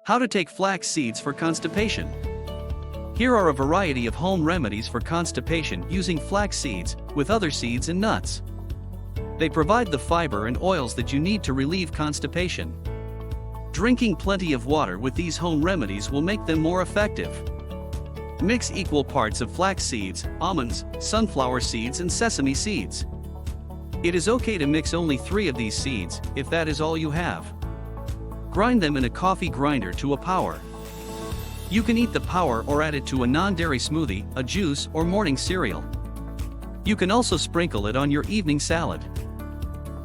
How to take flax seeds for constipation. Here are a variety of home remedies for constipation using flax seeds, with other seeds and nuts. They provide the fiber and oils that you need to relieve constipation. Drinking plenty of water with these home remedies will make them more effective. Mix equal parts of flax seeds, almonds, sunflower seeds and sesame seeds. It is okay to mix only 3 of these seeds, if that is all you have. Grind them in a coffee grinder to a powder. You can eat the powder or add it to a non-dairy smoothie, a juice, or morning cereal. You can also sprinkle it on your evening salad.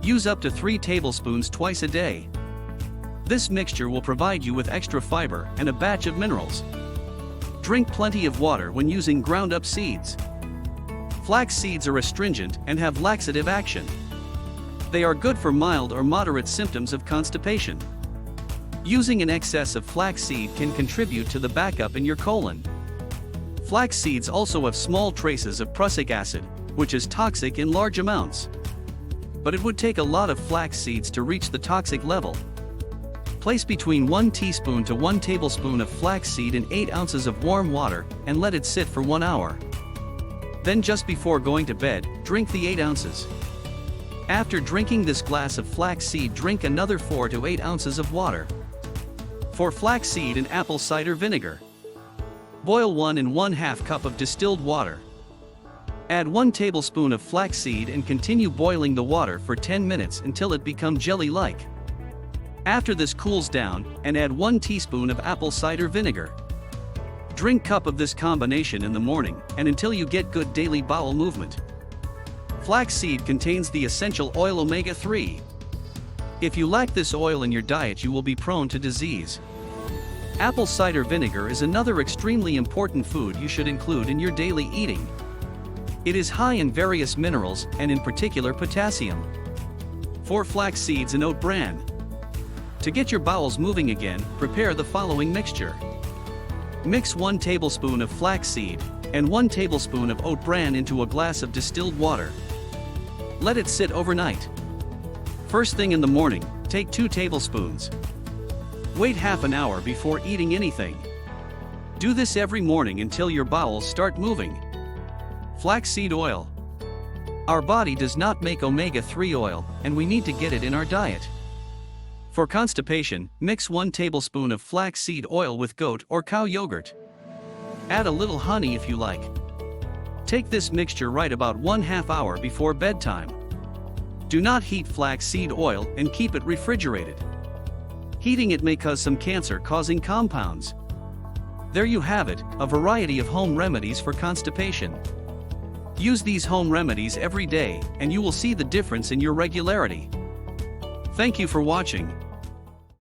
Use up to 3 tablespoons twice a day. This mixture will provide you with extra fiber and a batch of minerals. Drink plenty of water when using ground-up seeds. Flax seeds are astringent and have laxative action. They are good for mild or moderate symptoms of constipation. Using an excess of flax seed can contribute to the backup in your colon. Flax seeds also have small traces of prussic acid, which is toxic in large amounts. But it would take a lot of flax seeds to reach the toxic level. Place between 1 teaspoon to 1 tablespoon of flax seed in 8 ounces of warm water and let it sit for 1 hour. Then just before going to bed, drink the 8 ounces. After drinking this glass of flax seed, drink another 4 to 8 ounces of water. For flax seed and apple cider vinegar. Boil 1 1/2 cup of distilled water. Add 1 tablespoon of flax seed and continue boiling the water for 10 minutes until it becomes jelly-like. After this cools down, and add 1 teaspoon of apple cider vinegar. Drink cup of this combination in the morning and until you get good daily bowel movement. Flax seed contains the essential oil omega-3. If you lack this oil in your diet, you will be prone to disease. Apple cider vinegar is another extremely important food you should include in your daily eating. It is high in various minerals and in particular potassium. For flax seeds and oat bran. To get your bowels moving again, prepare the following mixture. Mix 1 tablespoon of flax seed and 1 tablespoon of oat bran into a glass of distilled water. Let it sit overnight. First thing in the morning, take 2 tablespoons. Wait half an hour before eating anything. Do this every morning until your bowels start moving. Flaxseed oil. Our body does not make omega-3 oil, and we need to get it in our diet. For constipation, mix 1 tablespoon of flaxseed oil with goat or cow yogurt. Add a little honey if you like. Take this mixture right about 1/2 hour before bedtime. Do not heat flaxseed oil and keep it refrigerated. Heating it may cause some cancer-causing compounds. There you have it, a variety of home remedies for constipation. Use these home remedies every day, and you will see the difference in your regularity. Thank you for watching.